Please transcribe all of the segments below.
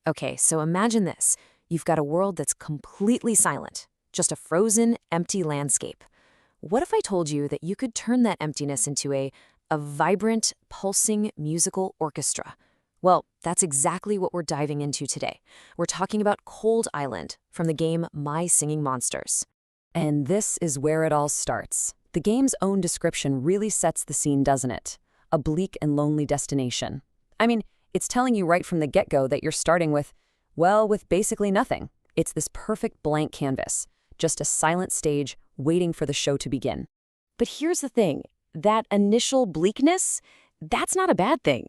Okay, so imagine this. You've got a world that's completely silent, just a frozen, empty landscape. What if I told you that you could turn that emptiness into a vibrant, pulsing musical orchestra? Well, that's exactly what we're diving into today. We're talking about Cold Island from the game My Singing Monsters. And this is where it all starts. The game's own description really sets the scene, doesn't it? A bleak and lonely destination. I mean, it's telling you right from the get-go that you're starting with, well, with basically nothing. It's this perfect blank canvas, just a silent stage waiting for the show to begin. But here's the thing, that initial bleakness, that's not a bad thing.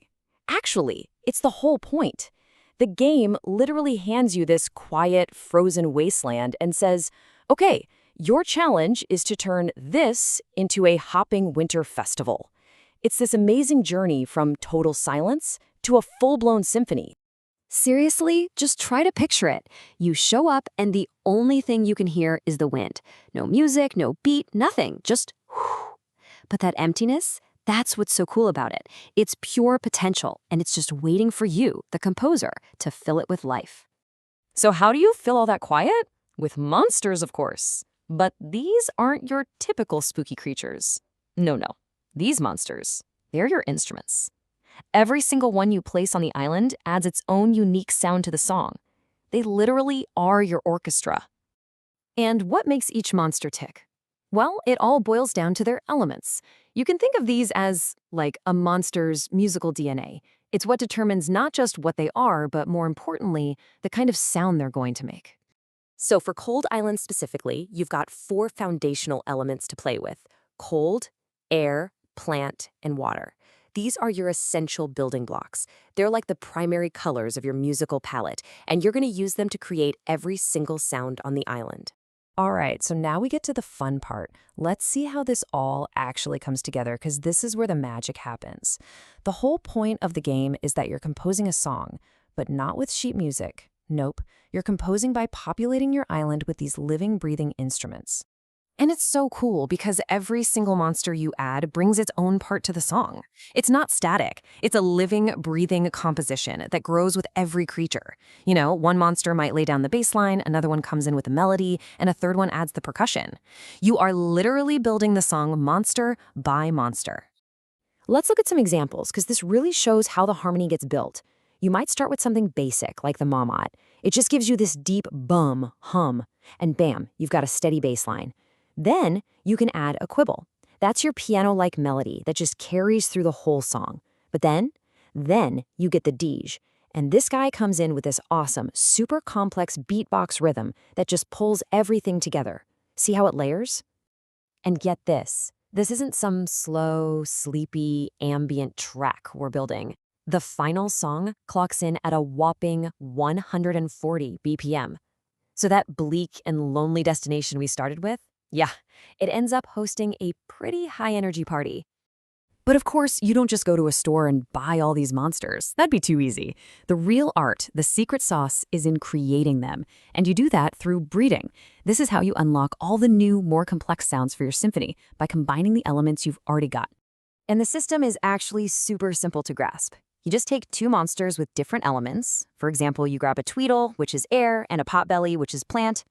Actually, it's the whole point. The game literally hands you this quiet, frozen wasteland and says, okay, your challenge is to turn this into a hopping winter festival. It's this amazing journey from total silence to a full-blown symphony. Seriously, just try to picture it. You show up and the only thing you can hear is the wind. No music, no beat, nothing, just whew. But that emptiness, that's what's so cool about it. It's pure potential, and it's just waiting for you, the composer, to fill it with life. So how do you fill all that quiet? With monsters, of course. But these aren't your typical spooky creatures. No. These monsters, they're your instruments. Every single one you place on the island adds its own unique sound to the song. They literally are your orchestra. And what makes each monster tick? Well, it all boils down to their elements. You can think of these as, like, a monster's musical DNA. It's what determines not just what they are, but more importantly, the kind of sound they're going to make. So for Cold Island specifically, you've got 4 foundational elements to play with: cold, air, plant, and water. These are your essential building blocks. They're like the primary colors of your musical palette, and you're going to use them to create every single sound on the island. All right, so now we get to the fun part. Let's see how this all actually comes together, because this is where the magic happens. The whole point of the game is that you're composing a song, but not with sheet music. Nope, you're composing by populating your island with these living, breathing instruments. And it's so cool because every single monster you add brings its own part to the song. It's not static. It's a living, breathing composition that grows with every creature. You know, one monster might lay down the bass line, another one comes in with the melody, and a third one adds the percussion. You are literally building the song monster by monster. Let's look at some examples, because this really shows how the harmony gets built. You might start with something basic, like the momot. It just gives you this deep bum, hum, and bam, you've got a steady bass line. Then you can add a quibble. That's your piano-like melody that just carries through the whole song. But then you get the dij. And this guy comes in with this awesome, super complex beatbox rhythm that just pulls everything together. See how it layers? And get this. This isn't some slow, sleepy, ambient track we're building. The final song clocks in at a whopping 140 BPM. So that bleak and lonely destination we started with, yeah, it ends up hosting a pretty high-energy party. But of course, you don't just go to a store and buy all these monsters. That'd be too easy. The real art, the secret sauce, is in creating them. And you do that through breeding. This is how you unlock all the new, more complex sounds for your symphony, by combining the elements you've already got. And the system is actually super simple to grasp. You just take 2 monsters with different elements. For example, you grab a tweedle, which is air, and a potbelly, which is plant.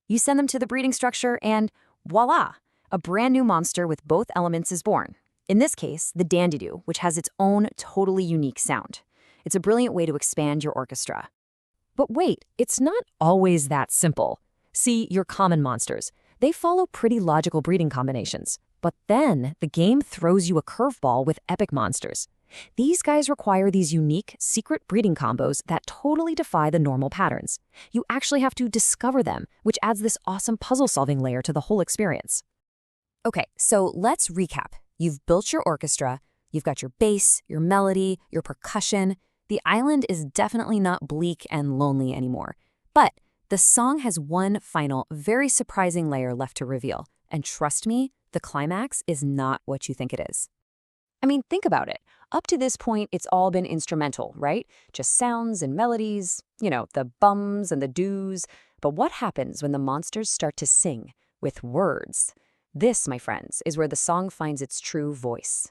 You send them to the breeding structure and voila! A brand new monster with both elements is born. In this case, the dandidoo, which has its own totally unique sound. It's a brilliant way to expand your orchestra. But wait, it's not always that simple. See, your common monsters, they follow pretty logical breeding combinations. But then the game throws you a curveball with epic monsters. These guys require these unique, secret breeding combos that totally defy the normal patterns. You actually have to discover them, which adds this awesome puzzle-solving layer to the whole experience. Okay, so let's recap. You've built your orchestra, you've got your bass, your melody, your percussion. The island is definitely not bleak and lonely anymore. But the song has one final, very surprising layer left to reveal. And trust me, the climax is not what you think it is. I mean, think about it. Up to this point, it's all been instrumental, right? Just sounds and melodies, you know, the bums and the doos. But what happens when the monsters start to sing with words? This, my friends, is where the song finds its true voice.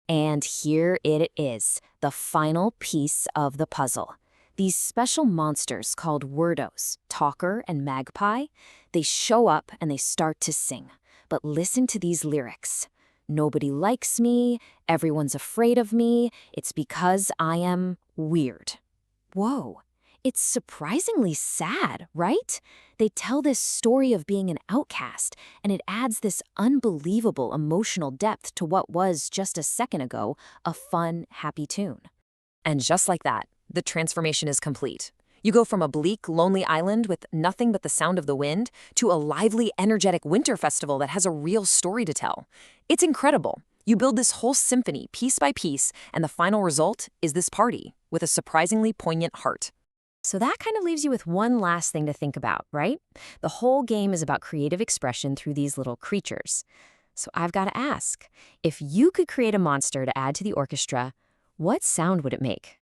And here it is, the final piece of the puzzle. These special monsters called wordos, talker and magpie, they show up and they start to sing. But listen to these lyrics. Nobody likes me, everyone's afraid of me, it's because I am weird. Whoa, it's surprisingly sad, right? They tell this story of being an outcast, and it adds this unbelievable emotional depth to what was, just a second ago, a fun, happy tune. And just like that, the transformation is complete. You go from a bleak, lonely island with nothing but the sound of the wind to a lively, energetic winter festival that has a real story to tell. It's incredible. You build this whole symphony piece by piece, and the final result is this party with a surprisingly poignant heart. So that kind of leaves you with one last thing to think about, right? The whole game is about creative expression through these little creatures. So I've got to ask, if you could create a monster to add to the orchestra, what sound would it make?